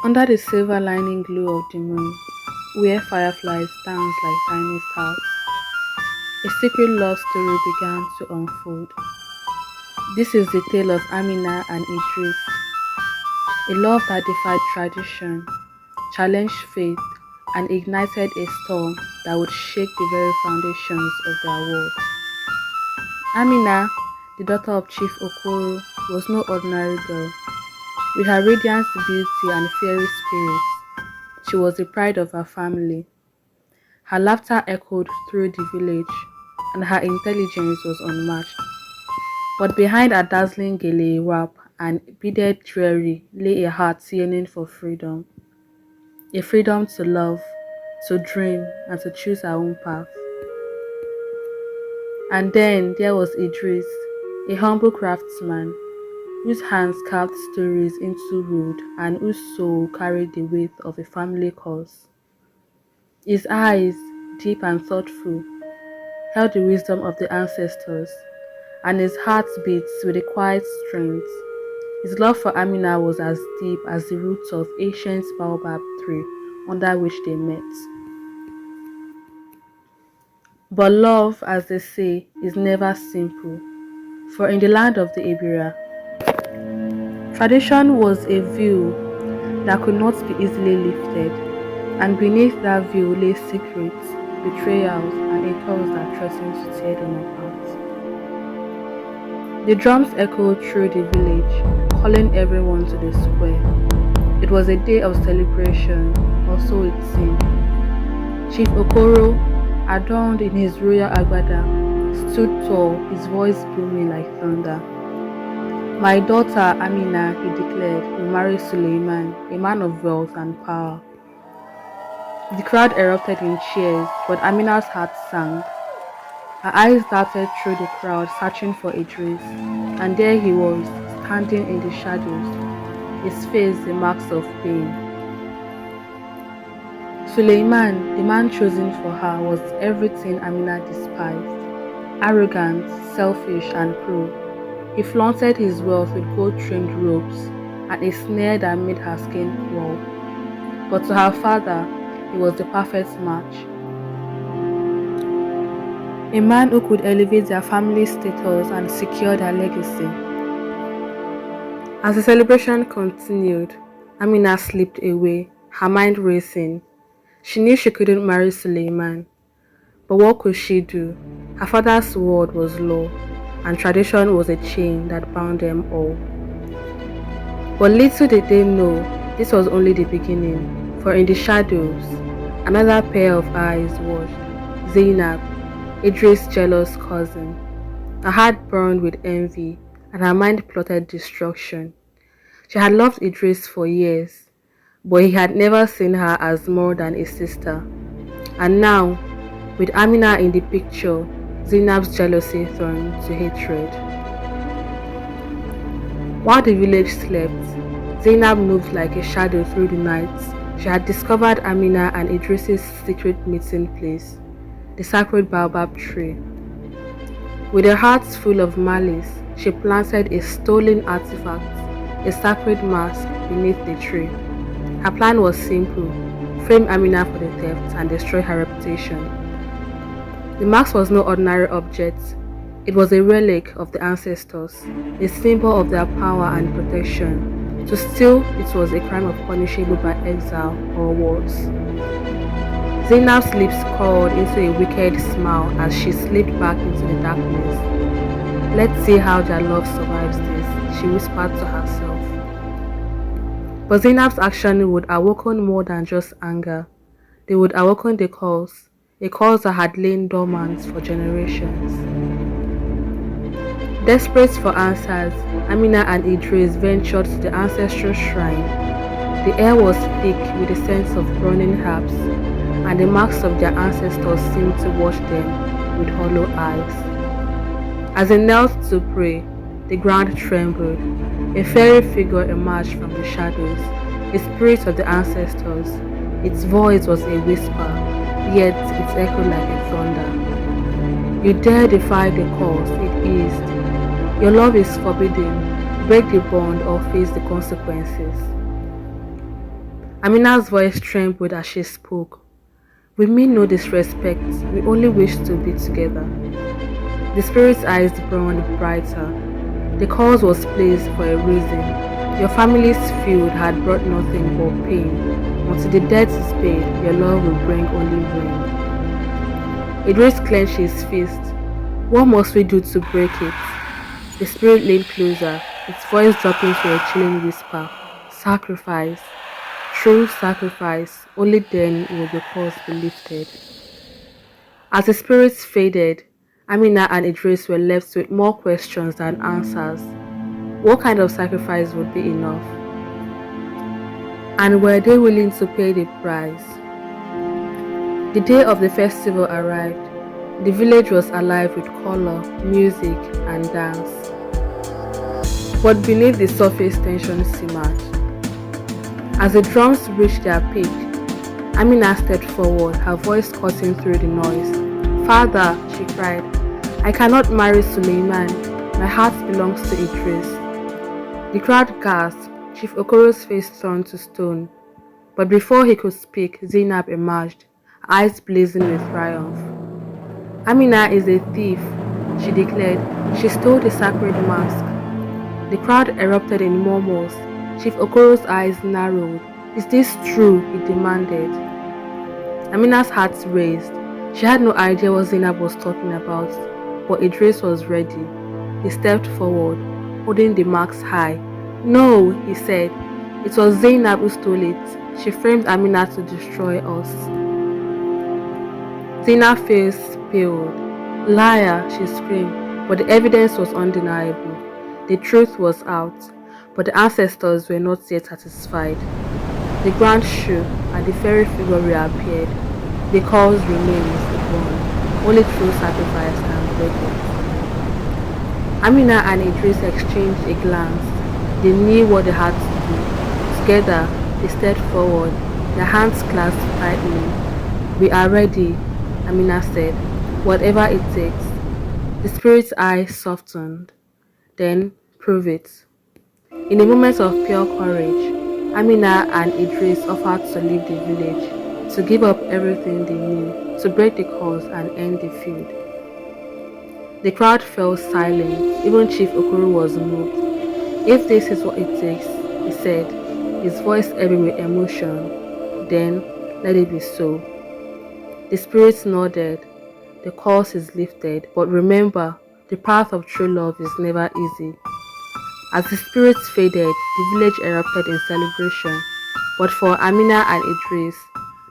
Under the silver lining glow of the moon, where fireflies dance like tiny stars, a secret love story began to unfold. This is the tale of Amina and Idris, a love that defied tradition, challenged faith, and ignited a storm that would shake the very foundations of their world. Amina, the daughter of Chief Okoro, was no ordinary girl. With her radiant beauty and fiery spirit, she was the pride of her family. Her laughter echoed through the village, and her intelligence was unmatched. But behind her dazzling gele wrap and beaded jewelry lay a heart yearning for freedom. A freedom to love, to dream, and to choose her own path. And then there was Idris, a humble craftsman whose hands carved stories into wood and whose soul carried the weight of a family cause. His eyes, deep and thoughtful, held the wisdom of the ancestors, and his heart beats with a quiet strength. His love for Amina was as deep as the roots of ancient baobab tree under which they met. But love, as they say, is never simple, for in the land of the Ibira, tradition was a veil that could not be easily lifted, and beneath that veil lay secrets, betrayals, and a curse that threatened to tear them apart. The drums echoed through the village, calling everyone to the square. It was a day of celebration, or so it seemed. Chief Okoro, adorned in his royal agbada, stood tall, his voice booming like thunder. "My daughter Amina," he declared, "will marry Suleiman, a man of wealth and power." The crowd erupted in cheers, but Amina's heart sank. Her eyes darted through the crowd, searching for Idris, and there he was, standing in the shadows, his face the marks of pain. Suleiman, the man chosen for her, was everything Amina despised: arrogant, selfish, and cruel. He flaunted his wealth with gold-trimmed robes and a snare that made her skin crawl. But to her father, he was the perfect match. A man who could elevate their family status and secure their legacy. As the celebration continued, Amina slipped away, her mind racing. She knew she couldn't marry Suleiman, but what could she do? Her father's word was law, and tradition was a chain that bound them all. But little did they know, this was only the beginning, for in the shadows, another pair of eyes watched: Zainab, Idris' jealous cousin. Her heart burned with envy, and her mind plotted destruction. She had loved Idris for years, but he had never seen her as more than a sister. And now, with Amina in the picture, Zainab's jealousy turned to hatred. While the village slept, Zainab moved like a shadow through the night. She had discovered Amina and Idris' secret meeting place, the sacred baobab tree. With her heart full of malice, she planted a stolen artifact, a sacred mask, beneath the tree. Her plan was simple: frame Amina for the theft and destroy her reputation. The mask was no ordinary object. It was a relic of the ancestors, a symbol of their power and protection. To steal it was a crime punishable by exile or worse. Zainab's lips curled into a wicked smile as she slipped back into the darkness. "Let's see how their love survives this," she whispered to herself. But Zainab's action would awaken more than just anger. They would awaken the cause, a cause that had lain dormant for generations. Desperate for answers, Amina and Idris ventured to the ancestral shrine. The air was thick with the scent of burning herbs, and the marks of their ancestors seemed to watch them with hollow eyes. As they knelt to pray, the ground trembled. A fairy figure emerged from the shadows, a spirit of the ancestors. Its voice was a whisper, yet it echoed like a thunder. "You dare defy the cause," it hissed. "Your love is forbidden. Break the bond or face the consequences." Amina's voice trembled as she spoke. "We mean no disrespect, we only wish to be together." The spirit's eyes burned brighter. The cause was placed for a reason. Your family's feud had brought nothing but pain. Until the debt is paid, your love will bring only rain. Idris clenched his fist. "What must we do to break it?" The spirit leaned closer, its voice dropping to a chilling whisper. "Sacrifice. True sacrifice. Only then will the curse be lifted." As the spirits faded, Amina and Idris were left with more questions than answers. What kind of sacrifice would be enough? And were they willing to pay the price? The day of the festival arrived. The village was alive with color, music, and dance. But beneath the surface, tension simmered. As the drums reached their peak, Amina stepped forward, her voice cutting through the noise. "Father," she cried, "I cannot marry Suleiman. My heart belongs to Idris." The crowd gasped. Chief Okoro's face turned to stone. But before he could speak, Zainab emerged, eyes blazing with triumph. "Amina is a thief," she declared. "She stole the sacred mask." The crowd erupted in murmurs. Chief Okoro's eyes narrowed. "Is this true?" he demanded. Amina's heart raised. She had no idea what Zainab was talking about, but Idris was ready. He stepped forward, holding the marks high. "No," he said. "It was Zainab who stole it. She framed Amina to destroy us." Zainab's face paled. "Liar," she screamed, but the evidence was undeniable. The truth was out, but the ancestors were not yet satisfied. The ground shook, and the fairy figure reappeared. The cause remains one. Only true sacrifice can break it. Amina and Idris exchanged a glance. They knew what they had to do. Together, they stepped forward, their hands clasped tightly. "We are ready," Amina said. "Whatever it takes." The spirit's eyes softened. "Then, prove it." In a moment of pure courage, Amina and Idris offered to leave the village, to give up everything they knew, to break the curse and end the feud. The crowd fell silent. Even Chief Okoro was moved. "If this is what it takes," he said, his voice heavy with emotion, "then let it be so." The spirits nodded. "The curse is lifted, but remember, the path of true love is never easy." As the spirits faded, the village erupted in celebration, but for Amina and Idris,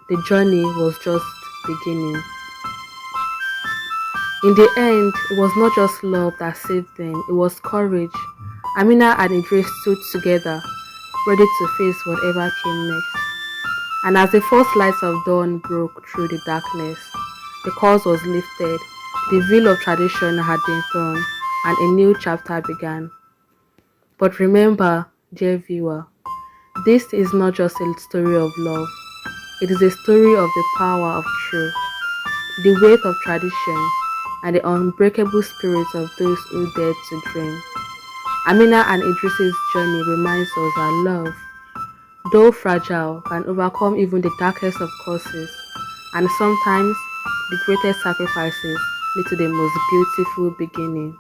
the journey was just beginning. In the end, it was not just love that saved them, it was courage. Amina and Idris stood together, ready to face whatever came next. And as the first lights of dawn broke through the darkness, the curse was lifted, the veil of tradition had been torn, and a new chapter began. But remember, dear viewer, this is not just a story of love. It is a story of the power of truth, the weight of tradition, and the unbreakable spirit of those who dared to dream. Amina and Idris's journey reminds us that love, though fragile, can overcome even the darkest of curses, and sometimes the greatest sacrifices lead to the most beautiful beginning.